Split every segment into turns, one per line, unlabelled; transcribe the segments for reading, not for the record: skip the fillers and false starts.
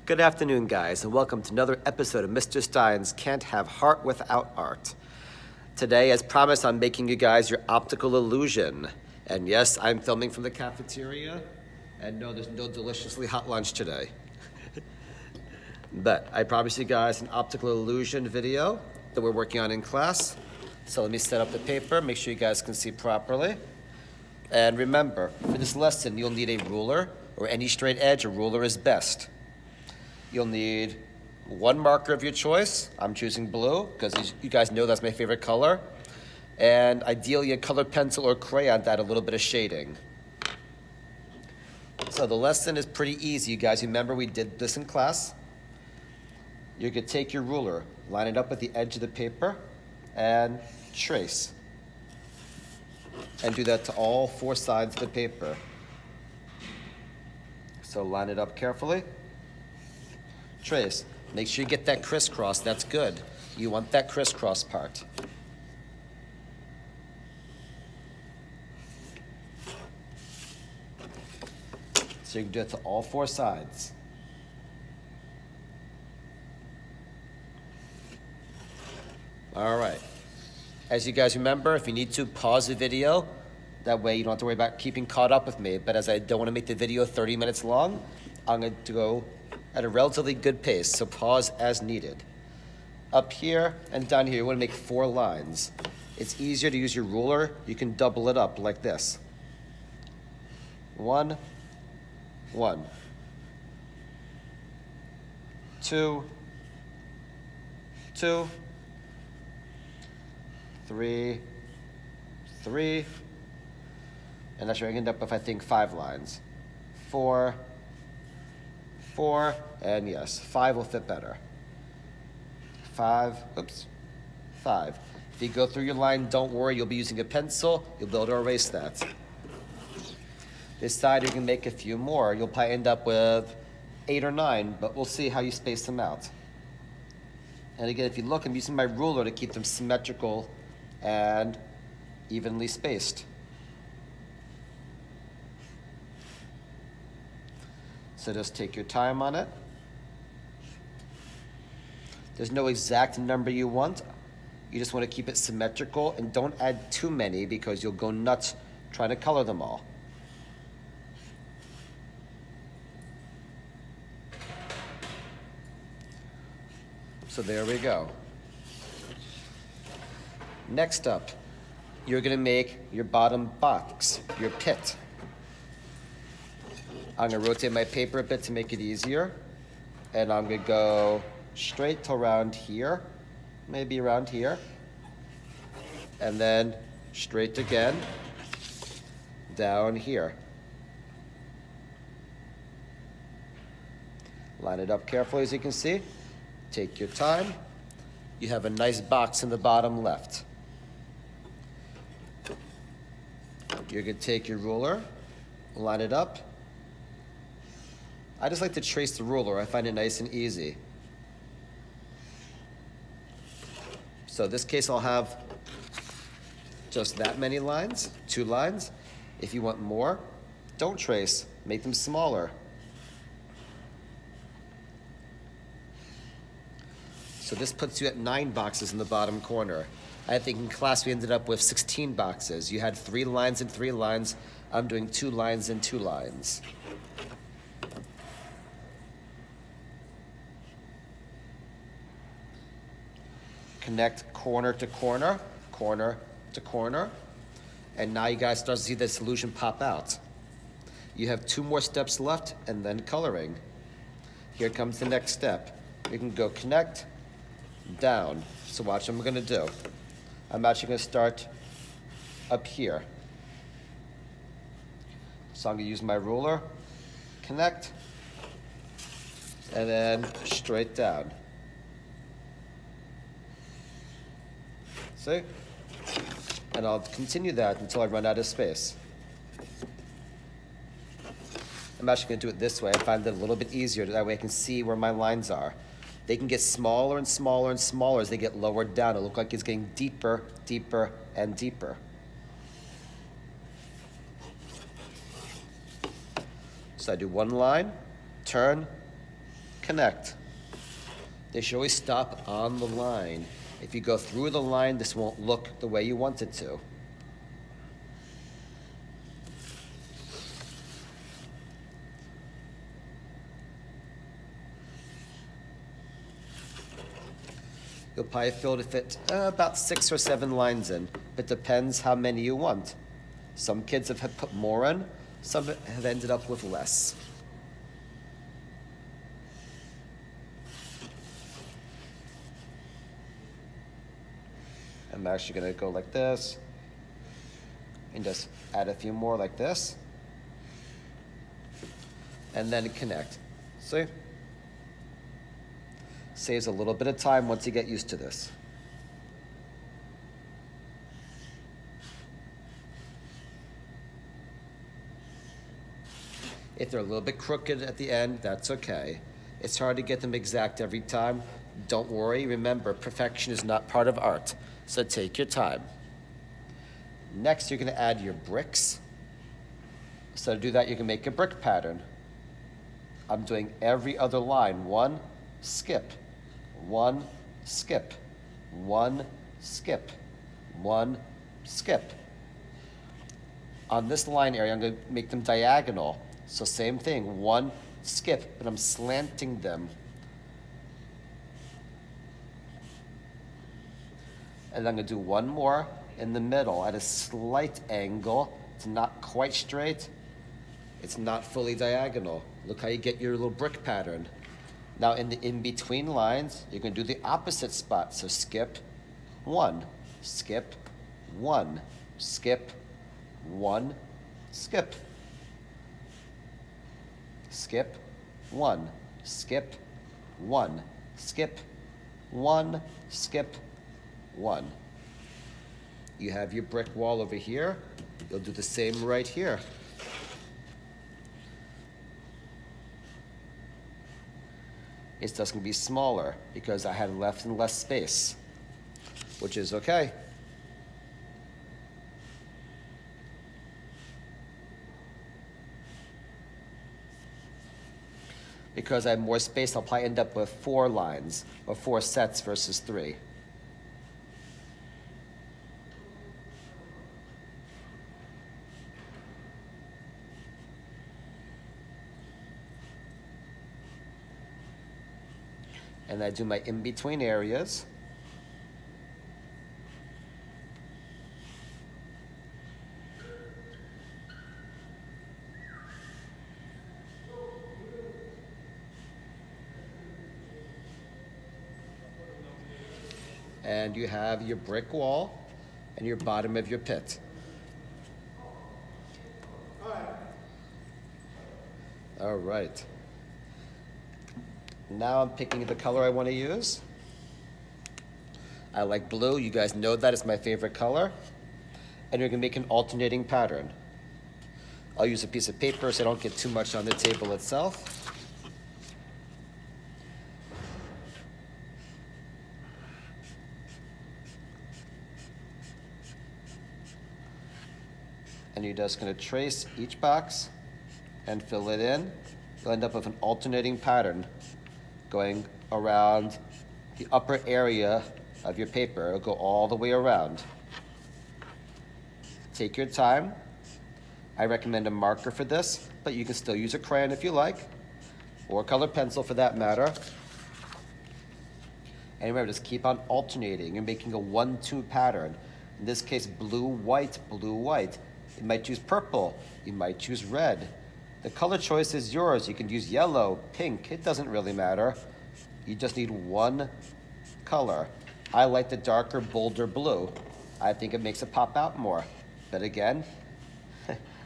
Good afternoon, guys, and welcome to another episode of Mr. Stein's Can't Have Heart Without Art. Today, as promised, I'm making you guys your optical illusion. And yes, I'm filming from the cafeteria, and no, there's no deliciously hot lunch today. But I promised you guys an optical illusion video that we're working on in class. So let me set up the paper, make sure you guys can see properly. And remember, for this lesson, you'll need a ruler, or any straight edge. A ruler is best. You'll need one marker of your choice. I'm choosing blue because you guys know that's my favorite color. And ideally a colored pencil or crayon to add a little bit of shading. So the lesson is pretty easy, you guys. Remember we did this in class. You're gonna take your ruler, line it up with the edge of the paper, and trace. And do that to all four sides of the paper. So line it up carefully. Trace. Make sure you get that crisscross. That's good. You want that crisscross part. So you can do it to all four sides. All right. As you guys remember, if you need to, pause the video. That way you don't have to worry about keeping caught up with me. But as I don't want to make the video 30 minutes long, I'm going to go at a relatively good pace, so pause as needed. Up here and down here, you want to make 4 lines. It's easier to use your ruler. You can double it up like this. 1, 1, 2, 2, 3, 3, and that's where I end up with, I think, 5 lines. 4, 4, and yes, 5 will fit better. 5, oops, 5. If you go through your line, don't worry, you'll be using a pencil, you'll be able to erase that. This side, you can make a few more. You'll probably end up with 8 or 9, but we'll see how you space them out. And again, if you look, I'm using my ruler to keep them symmetrical and evenly spaced. So just take your time on it. There's no exact number you want. You just want to keep it symmetrical and don't add too many because you'll go nuts trying to color them all. So there we go. Next up, you're going to make your bottom box, your pit. I'm going to rotate my paper a bit to make it easier. And I'm going to go straight to around here, maybe around here. And then straight again, down here. Line it up carefully, as you can see. Take your time. You have a nice box in the bottom left. You're going to take your ruler, line it up. I just like to trace the ruler. I find it nice and easy. So in this case, I'll have just that many lines, 2 lines. If you want more, don't trace, make them smaller. So this puts you at 9 boxes in the bottom corner. I think in class we ended up with 16 boxes. You had 3 lines and 3 lines. I'm doing 2 lines and 2 lines. Connect corner to corner, corner to corner. And now you guys start to see this illusion pop out. You have 2 more steps left and then coloring. Here comes the next step. You can go connect, down. So watch what I'm gonna do. I'm actually gonna start up here. So I'm gonna use my ruler, connect, and then straight down. See? And I'll continue that until I run out of space. I'm actually going to do it this way. I find it a little bit easier. That way I can see where my lines are. They can get smaller and smaller and smaller as they get lowered down. It looks like it's getting deeper, deeper, and deeper. So I do one line, turn, connect. They should always stop on the line. If you go through the line, this won't look the way you want it to. You'll probably feel to fit about 6 or 7 lines in. It depends how many you want. Some kids have put more in, some have ended up with less. I'm actually gonna go like this, and just add a few more like this, and then connect. See? Saves a little bit of time once you get used to this. If they're a little bit crooked at the end, that's okay. It's hard to get them exact every time. Don't worry, remember, perfection is not part of art, so take your time. Next, you're gonna add your bricks. So to do that, you can make a brick pattern. I'm doing every other line. 1, skip, 1, skip, 1, skip, 1, skip. On this line area, I'm gonna make them diagonal. So same thing, 1, skip, but I'm slanting them. And I'm gonna do one more in the middle at a slight angle. It's not quite straight. It's not fully diagonal. Look how you get your little brick pattern. Now in the in-between lines, you're gonna do the opposite spot. So skip 1, skip 1, skip 1, skip. Skip 1, skip 1, skip 1, skip 1. You have your brick wall over here. You'll do the same right here. It's just gonna be smaller because I had less and less space, which is okay. Because I have more space, I'll probably end up with 4 lines or 4 sets versus 3. And I do my in-between areas. And you have your brick wall and your bottom of your pit. All right. Now I'm picking the color I want to use. I like blue. You guys know that it's my favorite color. And you're gonna make an alternating pattern. I'll use a piece of paper so I don't get too much on the table itself. And you're just gonna trace each box and fill it in. You'll end up with an alternating pattern going around the upper area of your paper. It'll go all the way around. Take your time. I recommend a marker for this, but you can still use a crayon if you like, or a colored pencil for that matter. And remember, just keep on alternating. You're making a 1-2 pattern. In this case, blue, white, blue, white. You might choose purple. You might choose red. The color choice is yours. You can use yellow, pink. It doesn't really matter. You just need one color. I like the darker, bolder blue. I think it makes it pop out more. But again,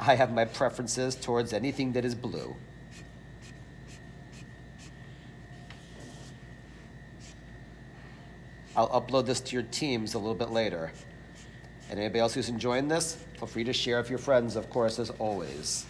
I have my preferences towards anything that is blue. I'll upload this to your teams a little bit later. And anybody else who's enjoying this, feel free to share with your friends, of course, as always.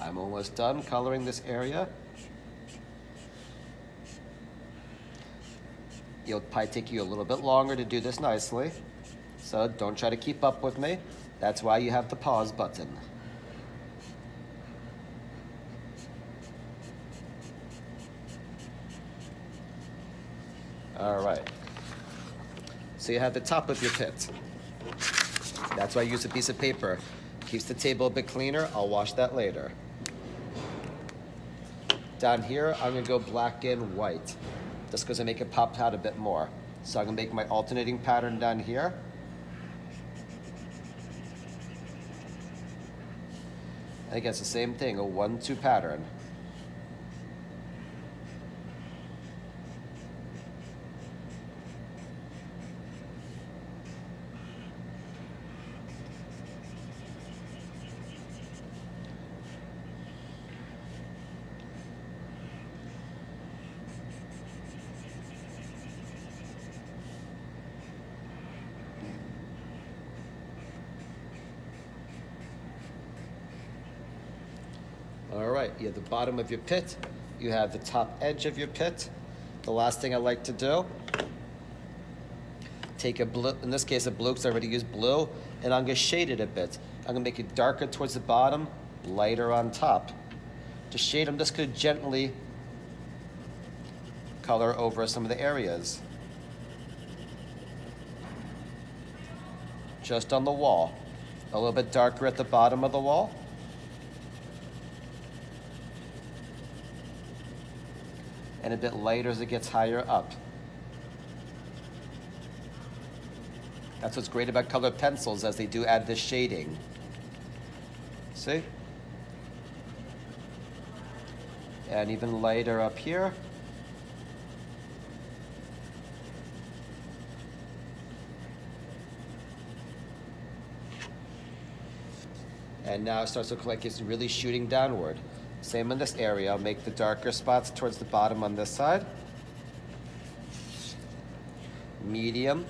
I'm almost done coloring this area. It'll probably take you a little bit longer to do this nicely, so don't try to keep up with me. That's why you have the pause button. All right, so you have the top of your pit. That's why I use a piece of paper. Keeps the table a bit cleaner. I'll wash that later. Down here, I'm gonna go black and white, just because I make it pop out a bit more. So I'm gonna make my alternating pattern down here. And again, it's the same thing, a 1-2 pattern. All right, you have the bottom of your pit, you have the top edge of your pit. The last thing I like to do, take a blue, in this case a blue because I already used blue, and I'm gonna shade it a bit. I'm gonna make it darker towards the bottom, lighter on top. To shade, I'm just gonna gently color over some of the areas. Just on the wall. A little bit darker at the bottom of the wall. And a bit lighter as it gets higher up. That's what's great about colored pencils, as they do add this shading. See? And even lighter up here. And now it starts to look like it's really shooting downward. Same in this area. I'll make the darker spots towards the bottom on this side. Medium.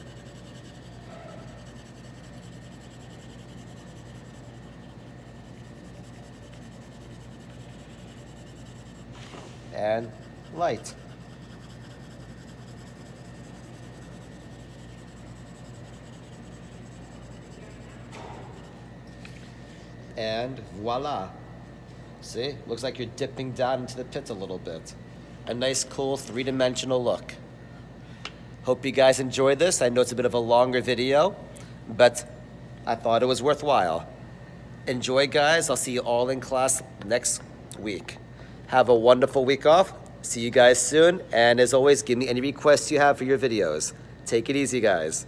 And light. And voila. See, looks like you're dipping down into the pit a little bit. A nice, cool, three-dimensional look. Hope you guys enjoyed this. I know it's a bit of a longer video, but I thought it was worthwhile. Enjoy, guys. I'll see you all in class next week. Have a wonderful week off. See you guys soon. And as always, give me any requests you have for your videos. Take it easy, guys.